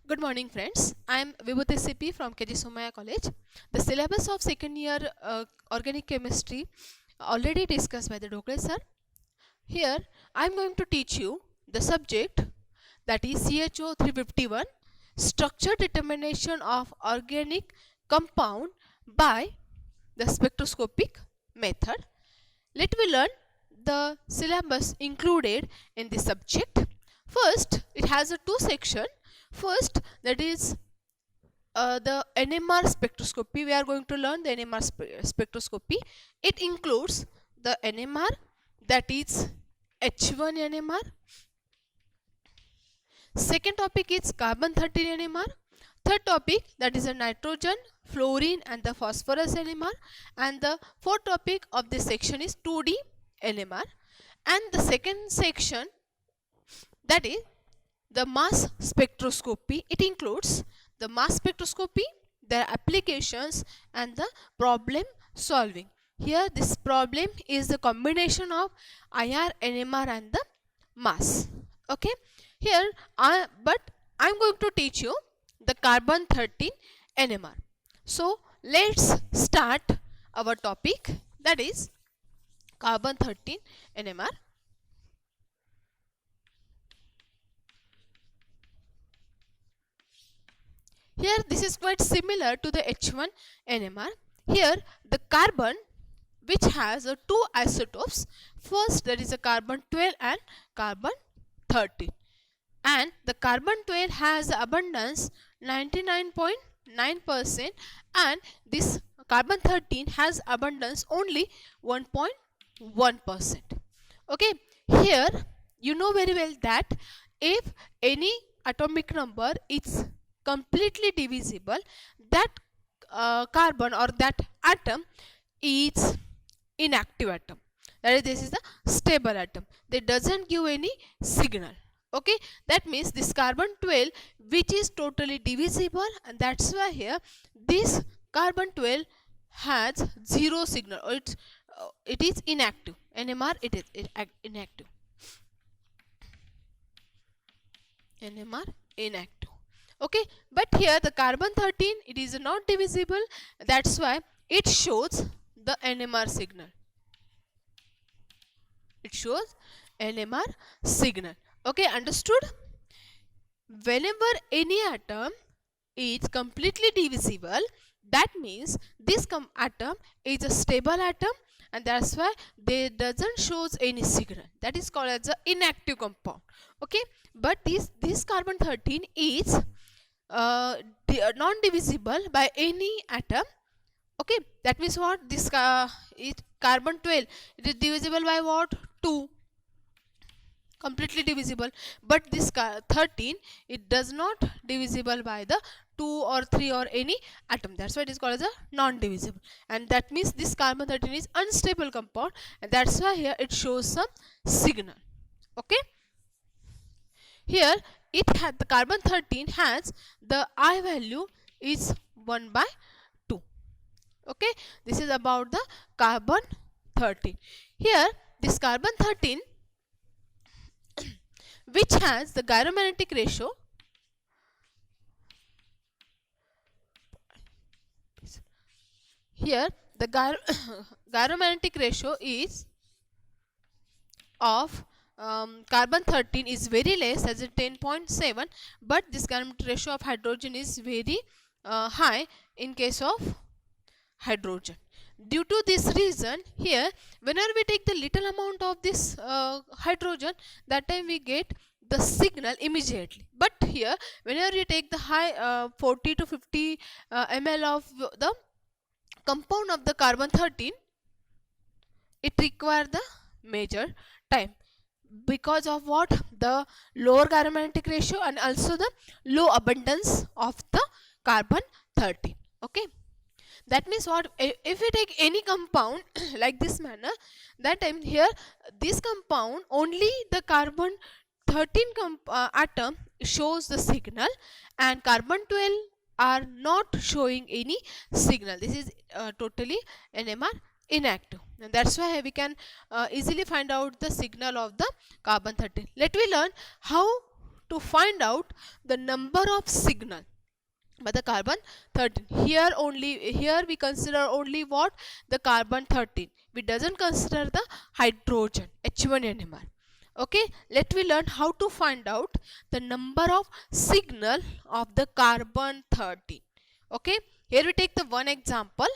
Good morning, friends. I am Vibhuti CP from KG Somaya College. The syllabus of second year organic chemistry already discussed by the Dokle sir. Here I am going to teach you the subject, that is CHO 351, structure determination of organic compound by the spectroscopic method. Let me learn the syllabus included in this subject. First, it has a two section. First, that is the NMR spectroscopy. We are going to learn the NMR spectroscopy. It includes the NMR, that is H1 NMR. Second topic is carbon 13 NMR. Third topic, that is a nitrogen, fluorine and the phosphorus NMR. And the fourth topic of this section is 2D NMR. And the second section, that is the mass spectroscopy. It includes the mass spectroscopy, their applications and the problem solving. Here this problem is the combination of IR, NMR and the mass. Okay. Here I am going to teach you the carbon 13 NMR. So let's start our topic, that is carbon 13 NMR. Here this is quite similar to the H1 NMR. Here the carbon, which has two isotopes. First, there is a carbon 12 and carbon 13. And the carbon 12 has abundance 99.9% and this carbon 13 has abundance only 1.1%. Okay, here you know very well that if any atomic number is completely divisible, that carbon or that atom is inactive atom. That is, this is the stable atom. They doesn't give any signal. Okay, that means this carbon 12, which is totally divisible, and that's why here this carbon 12 has zero signal, or it is inactive. NMR, it is inactive. NMR inactive. Okay, but here the carbon 13, it is not divisible, that's why it shows the NMR signal. It shows NMR signal. Okay, understood? Whenever any atom is completely divisible, that means this atom is a stable atom, and that's why they doesn't shows any signal. That is called as an inactive compound. Okay, but this carbon 13 is non-divisible by any atom. Okay, that means what? This carbon 12, it is divisible by what? 2, completely divisible. But this 13, it does not divisible by the 2 or 3 or any atom. That's why it is called as a non-divisible. And that means this carbon 13 is unstable compound, and that's why here it shows some signal. Okay. Here it had the carbon 13 has the I value is 1 by 2. Okay, this is about the carbon 13. Here this carbon 13, which has the gyromagnetic ratio, here the gyromagnetic ratio is of carbon 13 is very less, as a 10.7, but this gyromagnetic ratio of hydrogen is very high in case of hydrogen. Due to this reason, here whenever we take the little amount of this hydrogen, that time we get the signal immediately. But here whenever you take the high 40 to 50 ml of the compound of the carbon 13, it requires the major time, because of what? The lower gyromagnetic ratio and also the low abundance of the carbon 13. Okay, that means what? If we take any compound like this manner, that time here this compound only the carbon 13 atom shows the signal, and carbon 12 are not showing any signal. This is totally NMR inactive, and that's why we can easily find out the signal of the carbon 13. Let me learn how to find out the number of signal by the carbon 13. Here we consider only what? The carbon 13. We doesn't consider the hydrogen H1NMR. Okay, let me learn how to find out the number of signal of the carbon 13. Okay, here we take the one example.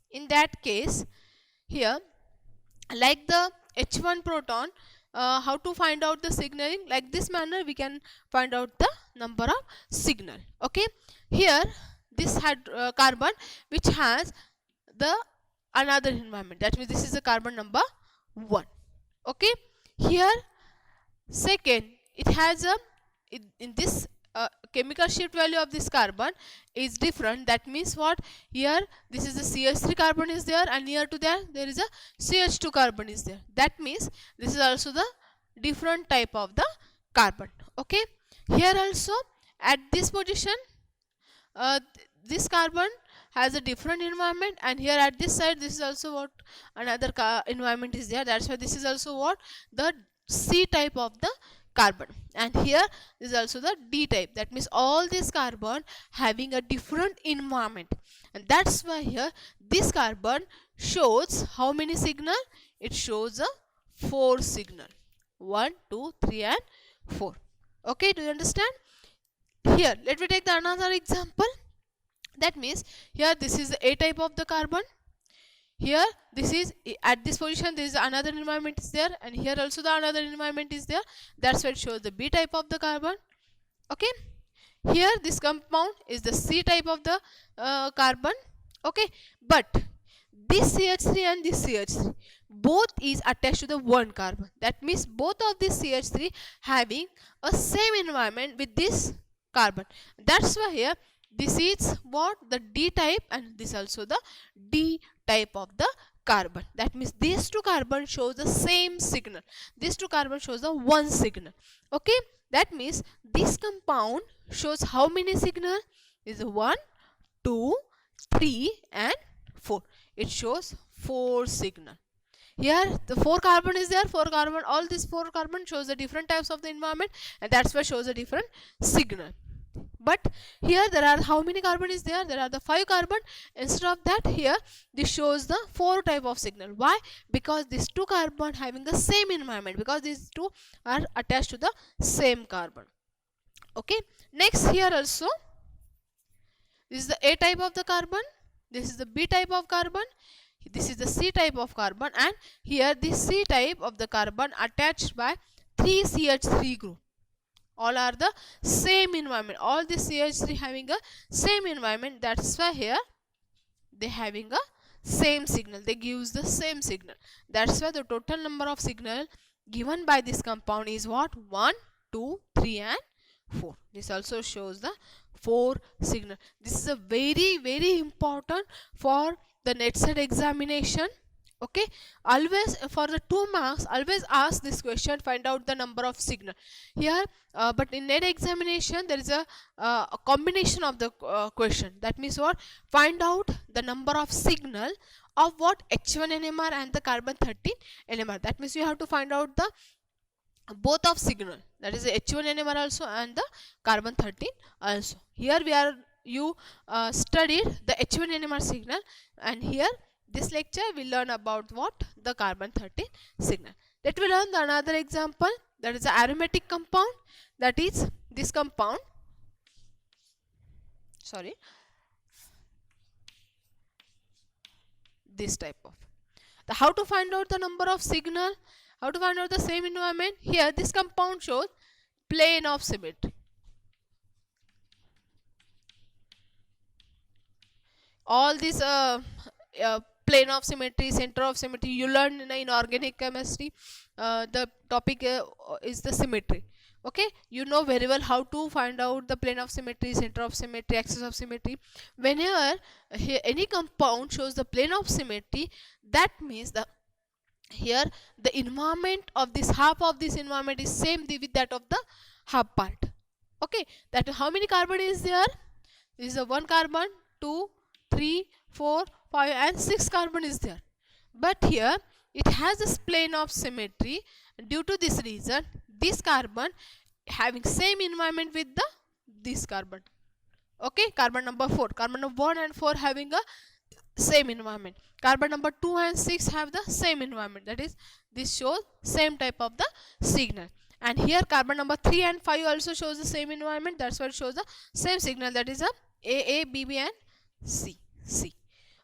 In that case, here, like the H1 proton, how to find out the signaling? Like this manner we can find out the number of signal. Okay, here this carbon which has the another environment, that means this is the carbon number 1. Okay, here second, it has a in this chemical shift value of this carbon is different. That means what? Here this is the CH3 carbon is there, and here to there is a CH2 carbon is there. That means this is also the different type of the carbon. Okay, here also at this position this carbon has a different environment, and here at this side this is also what? Another environment is there. That's why this is also what? The C type of the carbon, and here is also the D type. That means all this carbon having a different environment, and that's why here this carbon shows how many signal? It shows a 4 signal. 1, 2, 3 and 4. Okay, do you understand? Here let me take the another example. That means here this is the A type of the carbon. Here this is at this position, there is another environment is there, and here also the another environment is there. That's why it shows the B type of the carbon. Okay, here this compound is the C type of the carbon. Okay, but this CH3 and this CH3 both is attached to the one carbon. That means both of this CH3 having a same environment with this carbon. That's why here this is what? The D type, and this also the D type of the carbon. That means these two carbon shows the same signal. These two carbon shows the one signal. Okay, that means this compound shows how many signal? Is 1, 2, 3 and 4. It shows 4 signal. Here the 4 carbon is there, 4 carbon, all these 4 carbon shows the different types of the environment, and that's why shows a different signal. But here there are how many carbon is there? There are the 5 carbon. Instead of that, here this shows the 4 type of signal. Why? Because these 2 carbon having the same environment, because these 2 are attached to the same carbon. Okay, next here also this is the A type of the carbon, this is the B type of carbon, this is the C type of carbon, and here this C type of the carbon attached by 3 CH3 group. All are the same environment. All the CH3 having a same environment. That's why here they having a same signal. They gives the same signal. That's why the total number of signal given by this compound is what? 1, 2, 3 and 4. This also shows the 4 signal. This is a very important for the net set examination. Okay, always for the 2 marks, always ask this question, find out the number of signal. Here but in net examination there is a combination of the question. That means what? Find out the number of signal of what? H1NMR and the carbon 13 NMR. That means you have to find out the both of signal, that is the H1NMR also and the carbon 13 also. Here we are studied the H1NMR signal, and here this lecture we learn about what? The carbon 13 signal. Let me learn the another example, that is the aromatic compound. That is this compound, sorry, this type of how to find out the number of signal, how to find out the same environment. Here this compound shows plane of symmetry. All these plane of symmetry, center of symmetry, you learn in organic chemistry. The topic is the symmetry. Okay, you know very well how to find out the plane of symmetry, center of symmetry, axis of symmetry. Whenever any compound shows the plane of symmetry, that means here the environment of this half of this environment is same with that of the half part. Okay, that how many carbon is there? This is a 1 carbon, 2, 3, 4, 5 and 6 carbon is there. But here it has this plane of symmetry. Due to this reason, this carbon having same environment with this carbon. Okay, carbon number 4, carbon number 1 and 4 having a same environment. Carbon number 2 and 6 have the same environment, that is this shows same type of the signal. And here carbon number 3 and 5 also shows the same environment, that's why it shows the same signal, that is a AA, BB and C.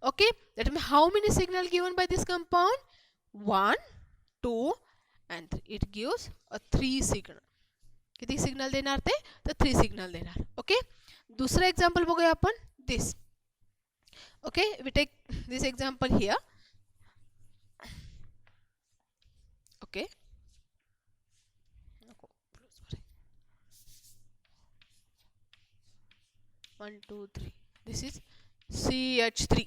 Okay, that means how many signal given by this compound? 1, 2 and 3. It gives a 3 signal. किती signal देणार ते? तर 3 signal देणार. Okay, दुसरं example बघूया आपण. This. Okay, we take this example here. Okay, 1 2 3. This is CH3.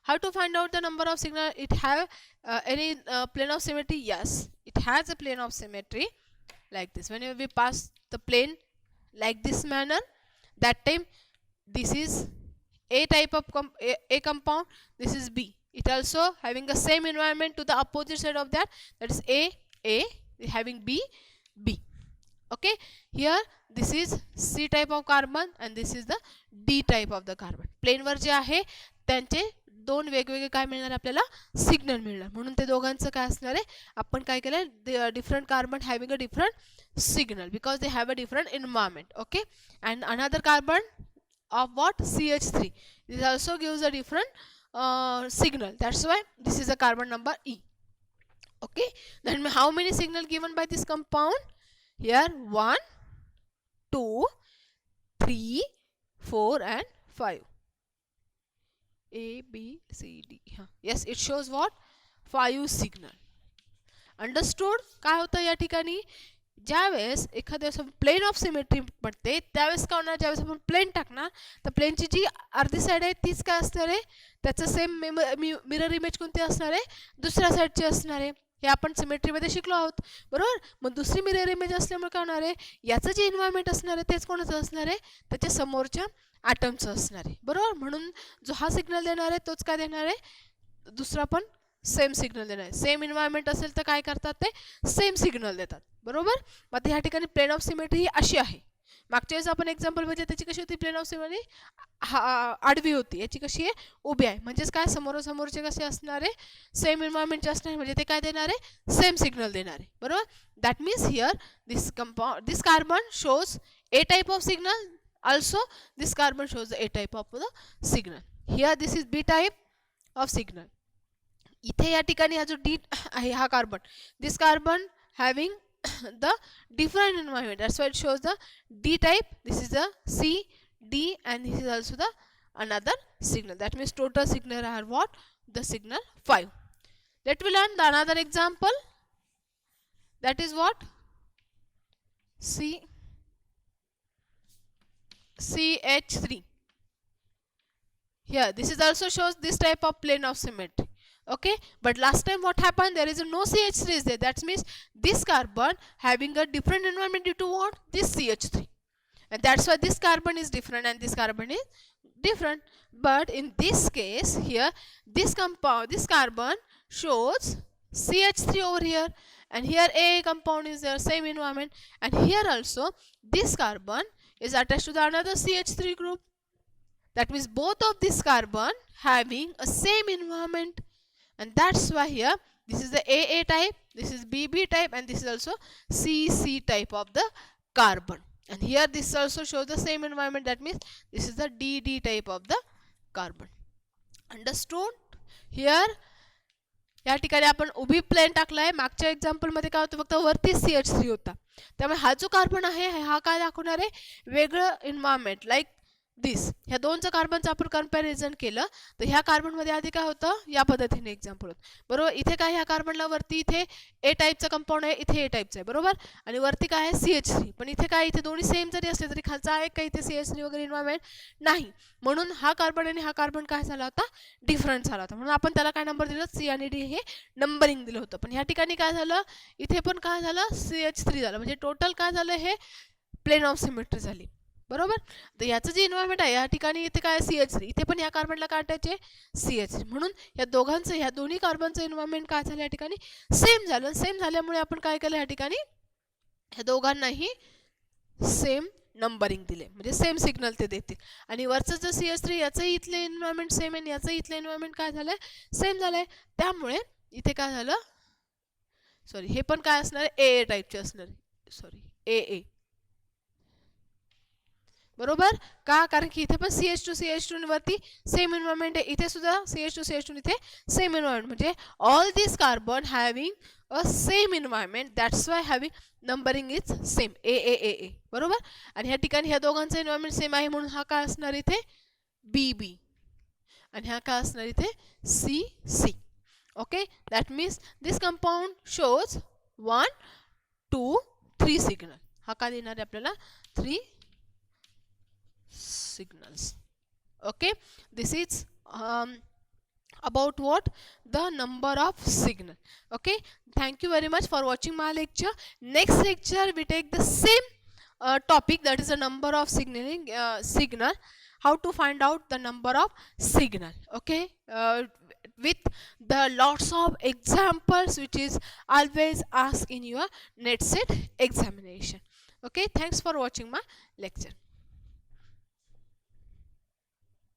How to find out the number of signal? It have any plane of symmetry? Yes, it has a plane of symmetry like this. Whenever we pass the plane like this manner, that time this is A type of A compound, this is B. It also having the same environment to the opposite side of that, that is A having B. Okay, here this is C type of carbon and this is the D type of the carbon. Plane वर जे आहे त्यांचे दोन वेगवेगळे काय मिळणार आपल्याला? Signal मिळणार. म्हणून ते दोघांचं काय असणार आहे? आपण काय केलं? Different carbon having a different signal because they have a different environment. Okay, and another carbon of what? CH3. This also gives a different signal, that's why this is a carbon number E. Okay, then how many signal given by this compound? Here 1 2 3 4 and 5. A B C D. Yes, it shows what? 5 signal. Understood? काय होतं या ठिकाणी? ज्यावेळेस एखाद्या plane of symmetry पडते त्यावेळेस काय होणार? ज्यावेळेस आपण प्लेन टाकणार तर प्लेनची जी अर्धी साईड आहे तीच काय असणार आहे? त्याचं सेम मिरर इमेज कोणती असणार आहे? दुसऱ्या साईडची असणार आहे. हे आपण सिमेट्रीमध्ये शिकलो आहोत, बरोबर. मग दुसरी मिरर इमेज असल्यामुळे काय होणार आहे? याचं जे एन्व्हायरमेंट असणार आहे तेच कोणाचं असणार आहे? त्याच्या समोरच्या ॲटमचं असणार आहे, बरोबर. म्हणून जो हा सिग्नल देणार आहे तोच काय देणार आहे? दुसरा पण सेम सिग्नल देणार आहे. सेम एन्व्हायरमेंट असेल तर काय करतात? ते सेम सिग्नल देतात, बरोबर. मग ह्या ठिकाणी प्लेन ऑफ सिमेट्री ही अशी आहे. मागच्या वेळेस आपण एक्झाम्पल बघितलं त्याची कशी होती? प्लेन ऑफ सिमेट्री आडवी होती, याची कशी आहे? उभी आहे. म्हणजेच काय? समोरचे कसे असणार आहे? सेम एन्व्हायरमेंटचे असणार, म्हणजे ते काय देणार आहे? सेम सिग्नल देणार आहे, बरोबर. That means here this carbon shows A type of signal, also this carbon shows the A type of the signal. Here this is B type of signal. इथे या ठिकाणी हा जो D आहे हा carbon, this carbon having the different environment, that's why it shows the D type. This is the C D and this is also the another signal. That means total signal are what? The signal 5. Let me learn the another example. That is what? CH3. Here this is also shows this type of plane of symmetry. Okay, but last time what happened? There is no CH3 is there. That means this carbon having a different environment due to what? This CH3, and that's why this carbon is different and this carbon is different. But in this case here, this compound, this carbon shows CH3 over here, and here A compound is there, same environment, and here also this carbon is attached to the another CH3 group. That means both of this carbon having a same environment, and that's why here this is the AA type, this is BB type, and this is also CC type of the carbon. And here this also shows the same environment, that means this is the DD type of the carbon. Understood? Here या ठिकाणी आपण उभी plane टाकलाय. मागच्या example मध्ये काय होतं? फक्त वरती CH3 होता. त्यामुळे हा जो कार्बन आहे हा काय दाखवणार आहे? वेगळं एन्व्हायरमेंट लाईक दिस. ह्या दोनचं कार्बनचं आपण कंपॅरिझन केलं तर ह्या कार्बनमध्ये आधी काय होतं? या पद्धतीने एक्झाम्पल होतं, बरोबर. इथे काय? ह्या कार्बनला वरती इथे A टाईपचं कंपाऊंड आहे, इथे A टाईपचं आहे, बरोबर. आणि वरती काय आहे? CH3. पण इथे काय? इथे दोन्ही सेम जरी असले तरी खालचा आहे का इथे CH3 वगैरे एन्व्हायरमेंट नाही. म्हणून हा कार्बन आणि हा कार्बन काय झाला होता? डिफरंट झाला होता. म्हणून आपण त्याला काय नंबर दिलं? C आणि D हे नंबरिंग दिलं होतं. पण ह्या ठिकाणी काय झालं? इथे पण काय झालं? CH3 झालं. म्हणजे टोटल काय झालं? हे प्लेन ऑफ सिमेट्री झाली, बरोबर. तर याचं जे एन्व्हायरमेंट आहे या ठिकाणी इथे काय? CH3. इथे पण या कार्बनला काय अटॅच आहे? CH3. म्हणून या दोघांचं, ह्या दोन्ही कार्बनचं एन्व्हायरमेंट काय झालं? या ठिकाणी सेम झालं. सेम झाल्यामुळे आपण काय केलं? या ठिकाणी ह्या दोघांनाही सेम नंबरिंग दिले, म्हणजे सेम सिग्नल ते देतील. आणि वरचं जर CH3 याचंही इथले एन्व्हायरमेंट सेम आहे, याचंही इथलं एन्व्हायरमेंट काय झालंय, सेम झालंय. त्यामुळे इथे काय झालं, सॉरी हे पण काय असणार आहे, AA टाईपचे असणार आहे, सॉरी AA, बरोबर का, कारण की इथे पण CH2 वरती सेम एन्व्हायरमेंट आहे, इथे सुद्धा CH2 इथे सेम एन्व्हायरमेंट, म्हणजे all this carbon having a same environment, that's why having numbering is same AA, बरोबर. आणि ह्या ठिकाणी ह्या दोघांचं एन्व्हायरमेंट सेम आहे म्हणून हा काय असणार इथे BB, आणि हा काय असणार इथे CC. Okay, that means this compound shows 1, 2, 3 signal. हा काय देणार आहे आपल्याला 3 signals. Okay, this is about what, the number of signal. Okay, thank you very much for watching my lecture. Next lecture we take the same topic, that is the number of signaling signal, how to find out the number of signal. Okay, with the lots of examples which is always asked in your NET set examination. Okay, thanks for watching my lecture.